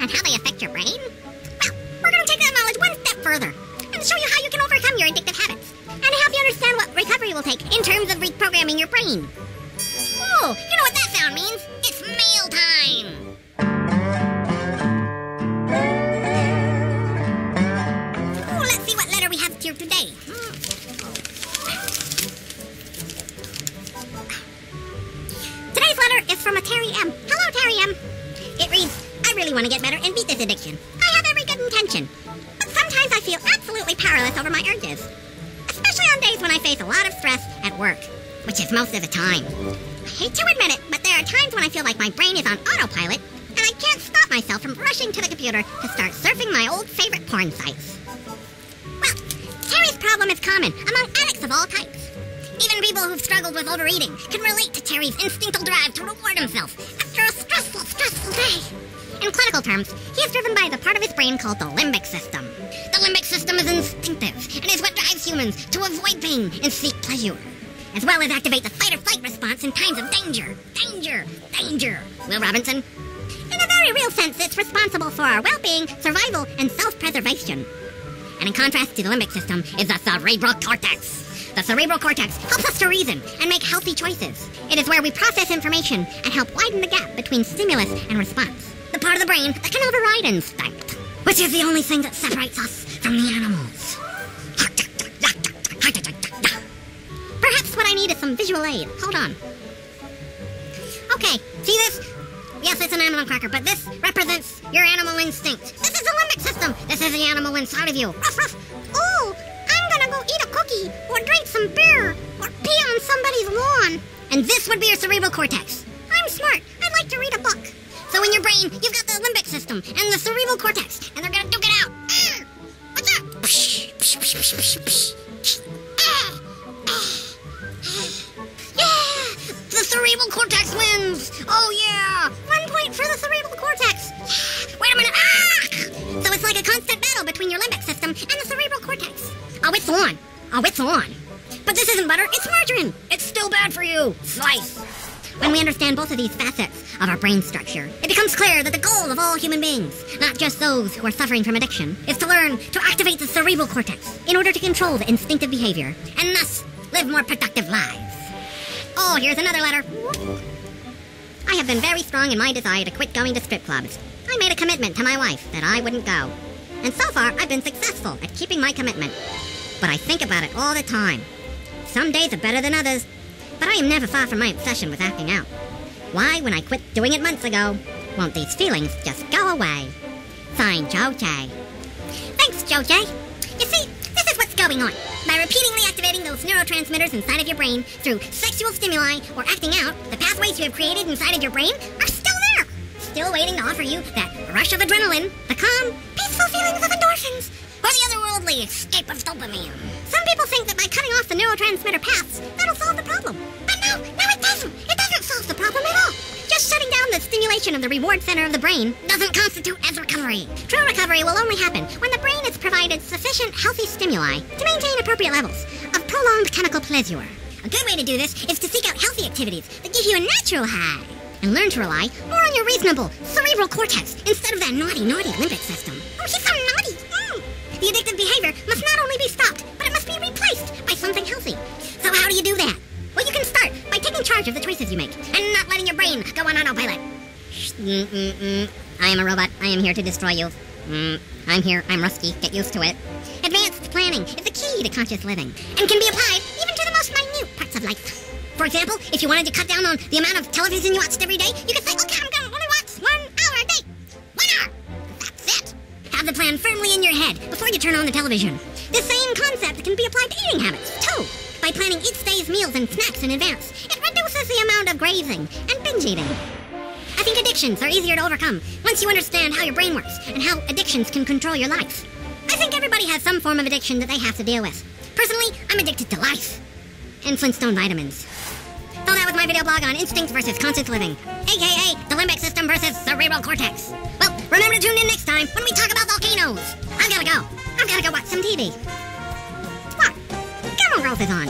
and how they affect your brain? Well, we're going to take that knowledge one step further and show you how you can overcome your addictive habits and help you understand what recovery will take in terms of reprogramming your brain. Oh, you know what that sound means? It's mail time! Oh, let's see what letter we have here today. Today's letter is from a Terry M. Hello, Terry M. It reads, I really want to get better and beat this addiction. I have every good intention, but sometimes I feel absolutely powerless over my urges. Especially on days when I face a lot of stress at work, which is most of the time. I hate to admit it, but there are times when I feel like my brain is on autopilot, and I can't stop myself from rushing to the computer to start surfing my old favorite porn sites. Well, Terry's problem is common among addicts of all types. Even people who've struggled with overeating can relate to Terry's instinctual drive to reward himself after a stressful day. In clinical terms, he is driven by the part of his brain called the limbic system. The limbic system is instinctive and is what drives humans to avoid pain and seek pleasure, as well as activate the fight-or-flight response in times of danger. Danger, Will Robinson. In a very real sense, it's responsible for our well-being, survival, and self-preservation. And in contrast to the limbic system is the cerebral cortex. The cerebral cortex helps us to reason and make healthy choices. It is where we process information and help widen the gap between stimulus and response. The part of the brain that can override instinct, which is the only thing that separates us from the animals. Perhaps what I need is some visual aid. Hold on. Okay, see this? Yes, it's an animal cracker, but this represents your animal instinct. This is the limbic system. This is the animal inside of you. Ruff, ruff. Oh, I'm gonna go eat a cookie, or drink some beer, or pee on somebody's lawn. And this would be your cerebral cortex. I'm smart. I'd like to read a book. So in your brain, you've got the limbic system and the cerebral cortex, and they're gonna duke it out. What's up? Yeah! The cerebral cortex wins! Oh yeah! 1 point for the cerebral cortex! Wait a minute! So it's like a constant battle between your limbic system and the cerebral cortex. Oh, it's on! But this isn't butter, it's margarine! It's still bad for you! Slice! When we understand both of these facets of our brain structure, it becomes clear that the goal of all human beings, not just those who are suffering from addiction, is to learn to activate the cerebral cortex in order to control the instinctive behavior, and thus live more productive lives. Oh, here's another letter. I have been very strong in my desire to quit going to strip clubs. I made a commitment to my wife that I wouldn't go. And so far, I've been successful at keeping my commitment. But I think about it all the time. Some days are better than others. But I am never far from my obsession with acting out. Why, when I quit doing it months ago, won't these feelings just go away? Signed, Joe J. Thanks, Joe J. You see, this is what's going on. By repeatedly activating those neurotransmitters inside of your brain through sexual stimuli or acting out, the pathways you have created inside of your brain are still there. Still waiting to offer you that rush of adrenaline, the calm, peaceful feelings of endorphins, or the otherworldly escape of dopamine. Some people think that by cutting off the neurotransmitter paths, that'll solve the problem. But no, it doesn't. It doesn't solve the problem at all. Just shutting down the stimulation of the reward center of the brain doesn't constitute as recovery. True recovery will only happen when the brain is provided sufficient healthy stimuli to maintain appropriate levels of prolonged chemical pleasure. A good way to do this is to seek out healthy activities that give you a natural high and learn to rely more on your reasonable cerebral cortex instead of that naughty limbic system. Oh, he's so naughty. The addictive behavior must not only be stopped, but it must be replaced by something healthy. So how do you do that? Well, you can start by taking charge of the choices you make and not letting your brain go on autopilot. I am a robot. I am here to destroy you. I'm here. I'm rusty. Get used to it. Advanced planning is the key to conscious living and can be applied even to the most minute parts of life. For example, if you wanted to cut down on the amount of television you watched every day, you could say, okay, I'm going to only watch 1 hour a day. 1 hour. That's it. Have the plan firmly in your head before you turn on the television. The same concept can be applied to eating habits, too. By planning each day's meals and snacks in advance, it reduces the amount of grazing and binge eating. I think addictions are easier to overcome once you understand how your brain works and how addictions can control your life. I think everybody has some form of addiction that they have to deal with. Personally, I'm addicted to life and Flintstone vitamins. So that was my video blog on instinct versus conscious living, aka the limbic system versus cerebral cortex. Well, remember to tune in next time when we talk about volcanoes. I've gotta go watch some TV. What? Camel Growth is on.